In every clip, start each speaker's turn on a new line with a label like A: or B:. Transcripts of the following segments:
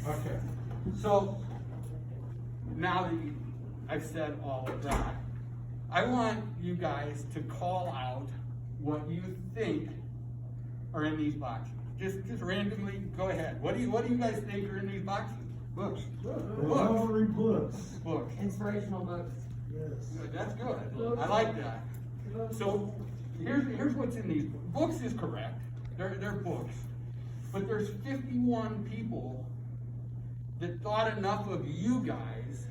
A: Okay, so now that I've said all of that, I want you guys to call out what you think are in these boxes. Just randomly, go ahead. What do you guys think are in these boxes? Books.
B: Recovery books.
A: Books.
C: Inspirational books.
B: Yes.
A: Good, that's good. I like that. So here's what's in these books. Books is correct. They're books. But there's 51 people that thought enough of you guys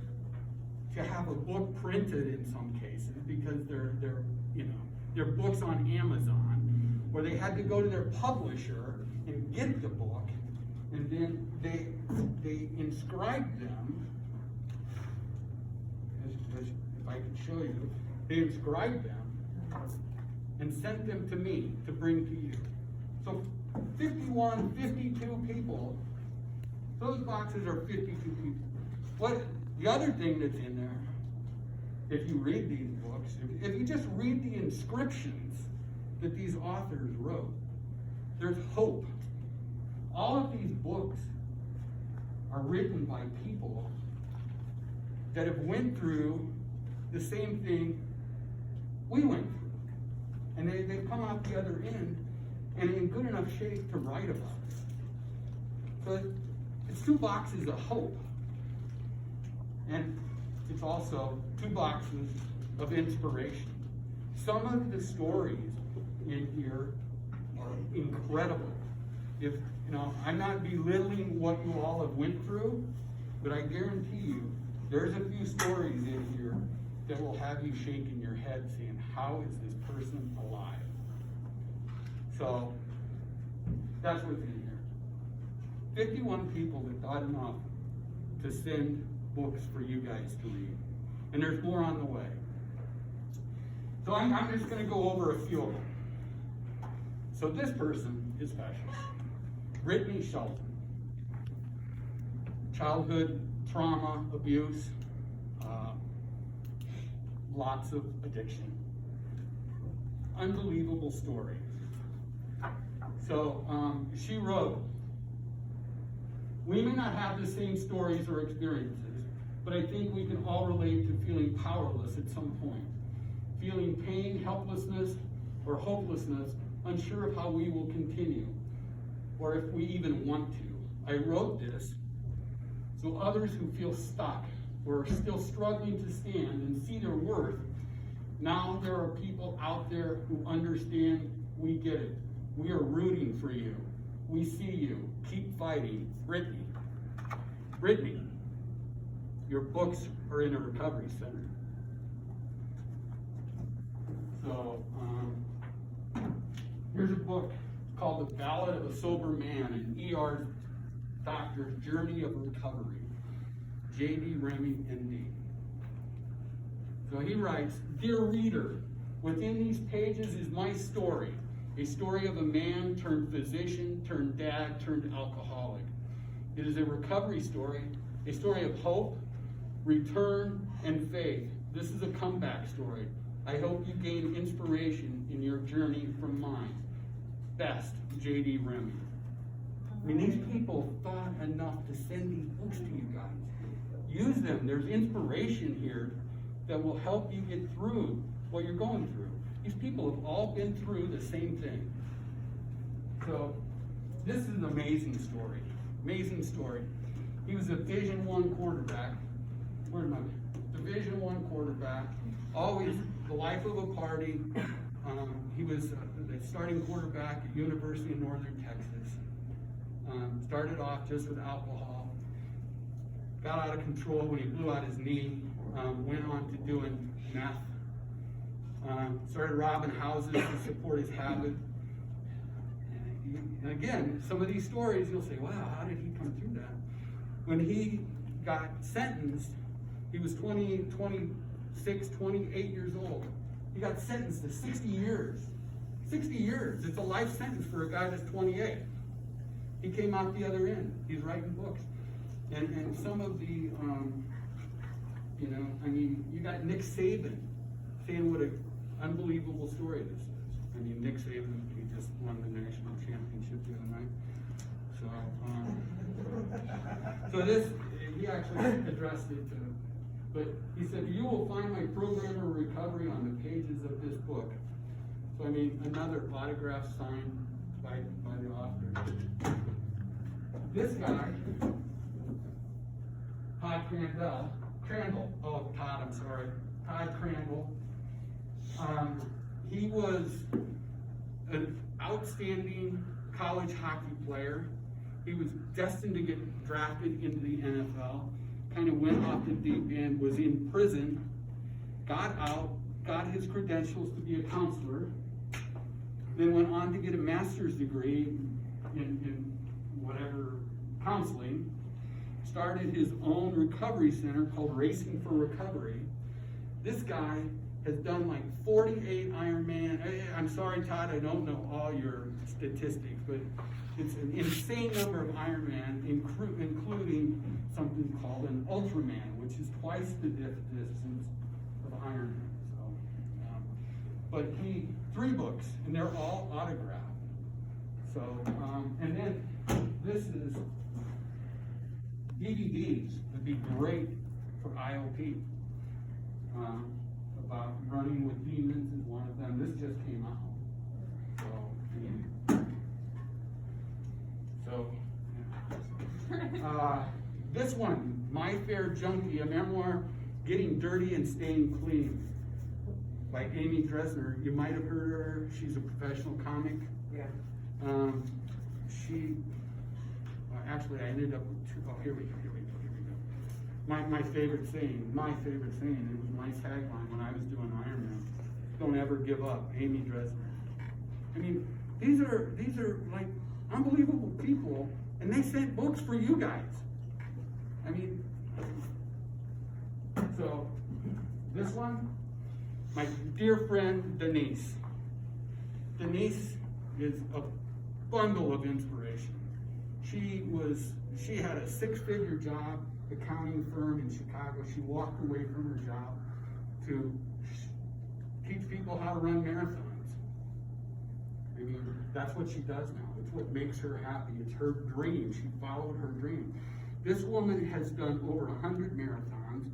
A: to have a book printed in some cases because they're books on Amazon, where they had to go to their publisher and get the book, and then they inscribed them. If I could show you, they inscribed them and sent them to me to bring to you. So 51, 52 people. Those boxes are 52 people. The other thing that's in there, if you read these books, if you just read the inscriptions that these authors wrote, there's hope. All of these books are written by people that have went through the same thing we went through. And they've come out the other end and in good enough shape to write about it. So it's 2 boxes of hope. And it's also 2 boxes of inspiration. Some of the stories in here are incredible. I'm not belittling what you all have went through, but I guarantee you, there's a few stories in here that will have you shaking your head saying, how is this person alive? So, that's what's in here. 51 people that thought enough to send books for you guys to read. And there's more on the way. So I'm just going to go over a few of them. So this person is special. Brittany Shelton. Childhood trauma, abuse, lots of addiction. Unbelievable story. So she wrote, we may not have the same stories or experiences, but I think we can all relate to feeling powerless at some point. Feeling pain, helplessness, or hopelessness, unsure of how we will continue, or if we even want to. I wrote this so others who feel stuck or are still struggling to stand and see their worth, now there are people out there who understand, we get it. We are rooting for you. We see you. Keep fighting. Brittany. Brittany, your books are in a recovery center. So, here's a book called The Ballad of a Sober Man, an ER Doctor's Journey of Recovery. J.D. Remy, M.D. So he writes, Dear reader, within these pages is my story. A story of a man turned physician, turned dad, turned alcoholic. It is a recovery story, a story of hope, return, and faith. This is a comeback story. I hope you gain inspiration in your journey from mine. Best, J.D. Remy. I mean, these people thought enough to send these books to you guys. Use them. There's inspiration here that will help you get through what you're going through. These people have all been through the same thing. So, this is an amazing story. Amazing story. He was a Division I quarterback. Where am I? Division I quarterback. Always the life of a party. He was the starting quarterback at University of Northern Texas. Started off just with alcohol. Got out of control when he blew out his knee. Went on to doing meth. Started robbing houses to support his habit. And again, some of these stories, you'll say, wow, how did he come through that? When he got sentenced, he was 26, 28 years old. He got sentenced to 60 years. 60 years. It's a life sentence for a guy that's 28. He came out the other end. He's writing books. And some of the, you got Nick Saban saying what an unbelievable story this is. I mean, Nick Saban, he just won the national championship the other night. So this, he actually addressed it to, but he said, you will find my program of recovery on the pages of this book. So I mean, another autograph signed by the author. This guy, Todd Crandall. He was an outstanding college hockey player. He was destined to get drafted into the NFL, kind of went off the deep end, was in prison, got out, got his credentials to be a counselor, then went on to get a master's degree in whatever counseling, started his own recovery center called Racing for Recovery. This guy has done like 48 Ironman. I'm sorry, Todd, I don't know all your statistics, but it's an insane number of Ironman, including something called an Ultraman, which is twice the distance of Ironman. So, but 3 books, and they're all autographed. So, and then this is DVDs would be great for IOP. About running with demons is one of them. This just came out. This one, My Fair Junkie, a memoir, Getting Dirty and Staying Clean, by Amy Dresner. You might have heard of her. She's a professional comic.
C: Yeah.
A: Actually, I ended up with 2. Oh, here we go. My favorite saying, it was my tagline when I was doing Ironman. Don't ever give up, Amy Dresner. I mean, these are like unbelievable people, and they sent books for you guys. I mean, so this one, my dear friend Denise. Denise is a bundle of inspiration. She had a 6-figure job, accounting firm in Chicago. She walked away from her job to teach people how to run marathons. I mean, that's what she does now. It's what makes her happy. It's her dream. She followed her dream. This woman has done over 100 marathons.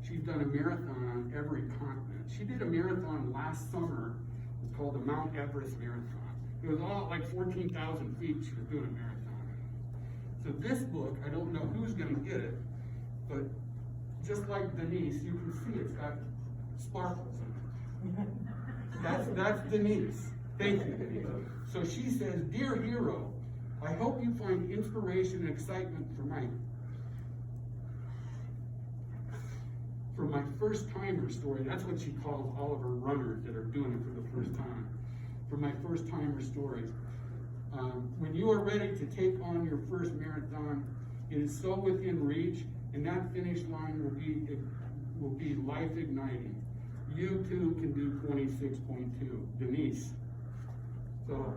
A: She's done a marathon on every continent. She did a marathon last summer. It's called the Mount Everest Marathon. It was all like 14,000 feet. She was doing a marathon. So this book, I don't know who's going to get it, but just like Denise, you can see it's got sparkles in it. That's Denise. Thank you, Denise. So she says, Dear hero, I hope you find inspiration and excitement for my first-timer story. That's what she calls all of her runners that are doing it for the first time. For my first-timer stories. When you are ready to take on your first marathon, it is so within reach, and that finish line will be life-igniting. You too can do 26.2. Denise. So,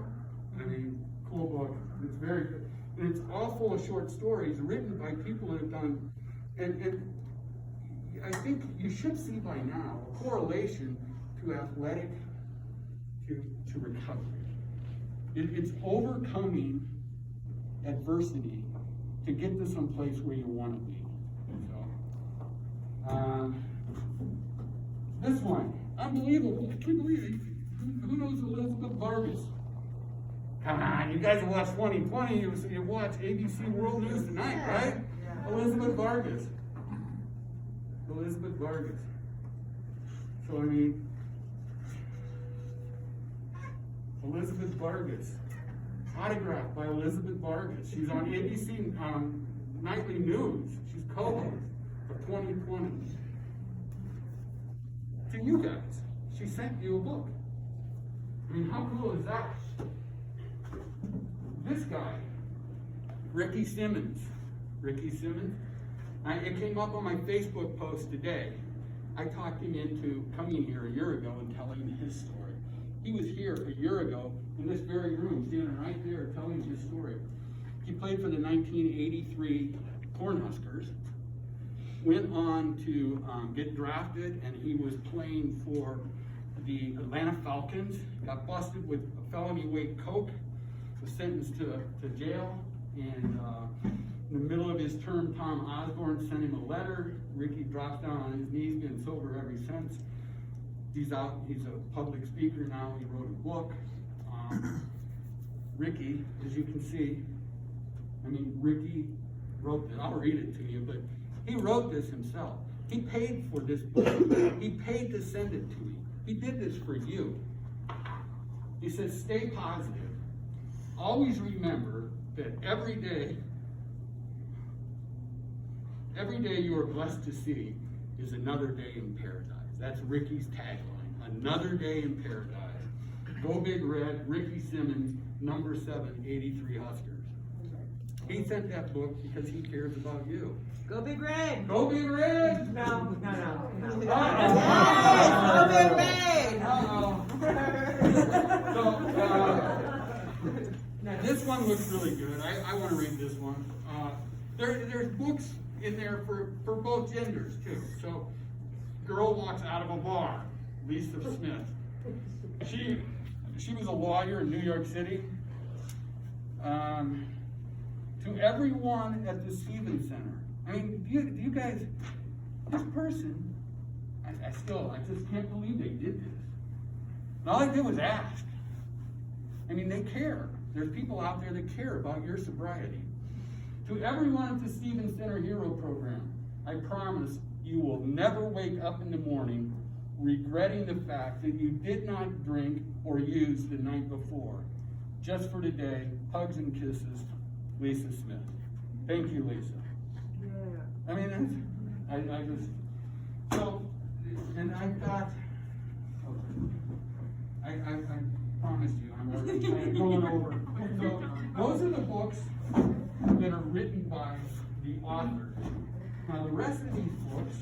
A: I mean, cool book. It's very good. And it's all full of short stories written by people that have done, and I think you should see by now a correlation to athletic to recovery. It's overcoming adversity to get to some place where you want to be. So, this one, unbelievable. I can't believe it. Who knows Elizabeth Vargas? Come on, you guys watch 2020. You watch ABC World News Tonight, right? Yeah. Elizabeth Vargas. So I mean, Elizabeth Vargas, autographed by Elizabeth Vargas. She's on ABC Nightly News. She's co-host for 2020. To you guys, she sent you a book. I mean, how cool is that? This guy, Ricky Simmons. It came up on my Facebook post today. I talked him into coming here a year ago and telling his story. He was here a year ago in this very room, standing right there telling his story. He played for the 1983 Cornhuskers, went on to get drafted, and he was playing for the Atlanta Falcons, got busted with a felony weight coke, was sentenced to jail, and in the middle of of his term, Tom Osborne sent him a letter. Ricky drops down on his knees, been sober ever since. He's a public speaker now, he wrote a book. Ricky, as you can see, Ricky wrote this, I'll read it to you, but he wrote this himself. He paid for this book. He paid to send it to me. He did this for you. He says, stay positive. Always remember that every day you are blessed to see is another day in paradise. That's Ricky's tagline, another day in paradise. Go Big Red, Ricky Simmons, number 7, 83 Huskers. He sent that book because he cares about you.
C: Go Big Red!
A: Go Big Red!
C: No.
A: Uh-oh.
C: Go Big Red!
A: So, this one looks really good. I want to read this one. There's books in there for both genders too. So, girl walks out of a bar, Lisa Smith. She was a lawyer in New York City. To everyone at the Stevens Center. Do you guys, this person, I just can't believe they did this. And all I did was ask. They care. There's people out there that care about your sobriety. To everyone at the Stevens Center Hero Program, I promise you will never wake up in the morning regretting the fact that you did not drink or use the night before. Just for today, hugs and kisses, Lisa Smith. Thank you, Lisa.
C: Yeah.
A: I just, so, and I thought, I promised you, I'm already kind of going over. So, those are the books that are written by the authors. Now, the rest of these books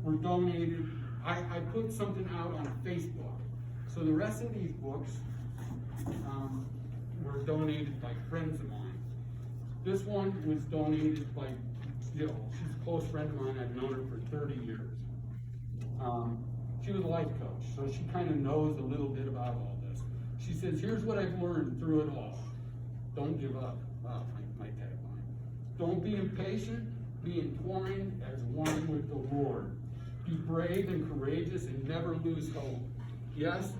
A: were donated. I put something out on Facebook. So the rest of these books were donated by friends of mine. This one was donated by Jill. She's a close friend of mine. I've known her for 30 years. She was a life coach, so she kind of knows a little bit about all this. She says, here's what I've learned through it all. Don't give up. Wow, my tagline. Don't be impatient. Be entwined as one with the Lord. Be brave and courageous and never lose hope. Yes,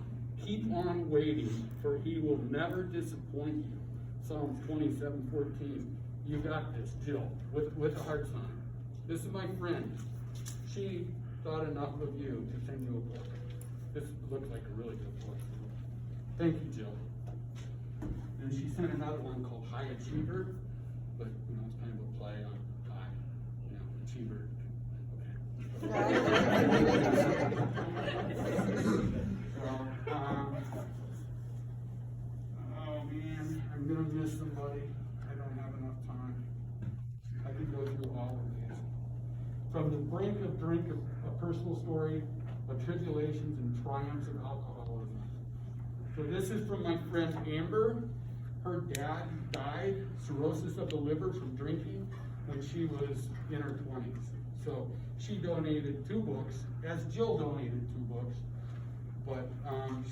A: keep on waiting, for he will never disappoint you. Psalms 27:14. You got this, Jill, with a heart sign. This is my friend. She thought enough of you to send you a book. This looks like a really good book. Thank you, Jill. And she sent another one called High Achiever, but it's kind of a play on high, achiever. Oh man, I'm gonna miss somebody. I don't have enough time. I could go through all of these. From the brink of drink, a personal story of tribulations and triumphs of alcoholism. So this is from my friend Amber. Her dad died, cirrhosis of the liver from drinking when she was in her 20s. So she donated 2 books, as Jill donated 2 books. But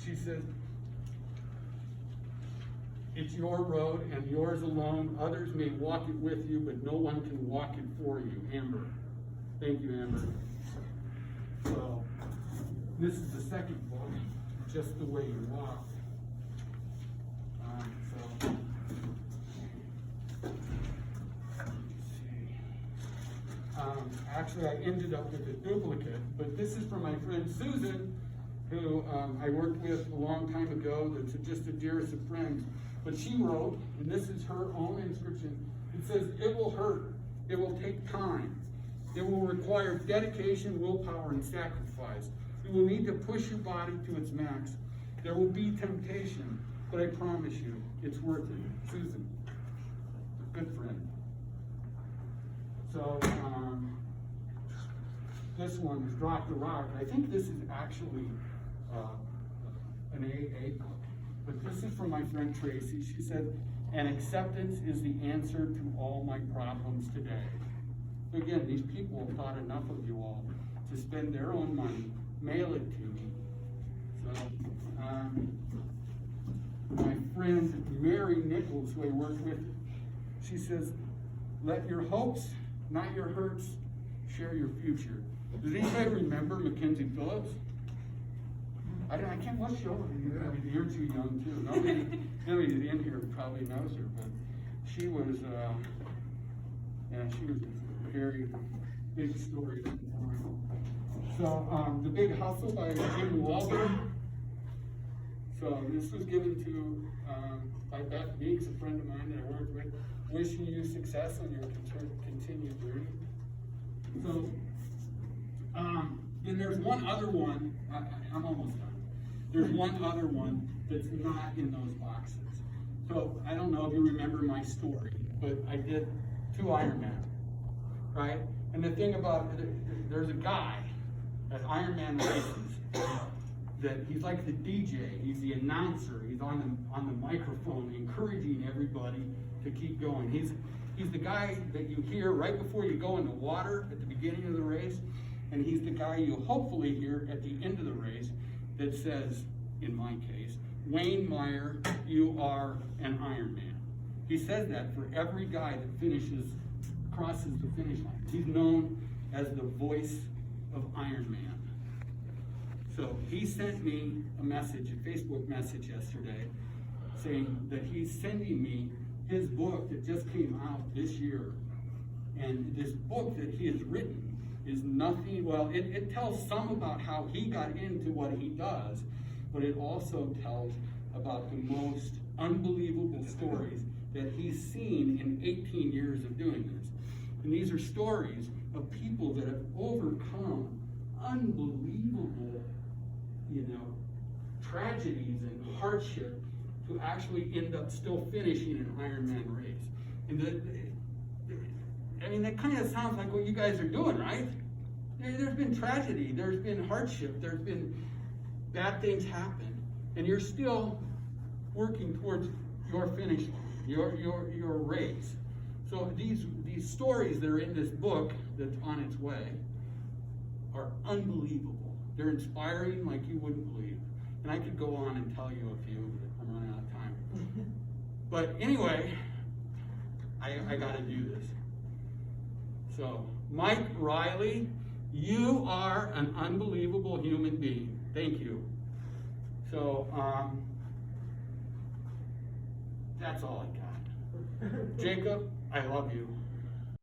A: she says, it's your road and yours alone. Others may walk it with you, but no one can walk it for you. Amber. Thank you, Amber. So this is the second book, Just the Way You Walk. Actually, I ended up with a duplicate, but this is from my friend Susan, who I worked with a long time ago. That's just the dearest of friends. But she wrote, and this is her own inscription. It says, "It will hurt. It will take time. It will require dedication, willpower, and sacrifice. You will need to push your body to its max. There will be temptation, but I promise you, it's worth it." Susan, a good friend. So, this one is Drop the Rock. I think this is actually an AA book, but this is from my friend Tracy. She said, "And acceptance is the answer to all my problems today." Again, these people have thought enough of you all to spend their own money, mail it to me. So, my friend Mary Nichols, who I work with, she says, let your hopes, not your hurts, share your future. Does anybody remember Mackenzie Phillips? I can't, what show? You're too young too. Nobody in here probably knows her, but she was a very big story. So, The Big Hustle by Jim Walden. So this was given to, by Beth Meeks, a friend of mine that I worked with. Wishing you success on your continued journey. So, and there's one other one, I'm almost done. There's one other one that's not in those boxes. So, I don't know if you remember my story, but I did 2 Ironman, right? And the thing about it, there's a guy at Ironman races that he's like the DJ, he's the announcer, he's on the microphone encouraging everybody to keep going. He's the guy that you hear right before you go in the water at the beginning of the race, and he's the guy you hopefully hear at the end of the race that says, in my case, Wayne Meyer, you are an Ironman. He says that for every guy that crosses the finish line. He's known as the voice of Ironman. So he sent me a message, a Facebook message yesterday, saying that he's sending me his book that just came out this year. And this book that he has written is nothing, well, it tells some about how he got into what he does, but it also tells about the most unbelievable stories that he's seen in 18 years of doing this. And these are stories of people that have overcome unbelievable, tragedies and hardship to actually end up still finishing an Ironman race. And that kind of sounds like what you guys are doing, right? There's been tragedy, there's been hardship, there's been bad things happen, and you're still working towards your finish line, your race. So these stories that are in this book that's on its way are unbelievable. They're inspiring like you wouldn't believe. And I could go on and tell you a few, but I'm running out of time. But anyway, I gotta do this. So, Mike Riley, you are an unbelievable human being. Thank you. So, that's all I got. Jacob, I love you.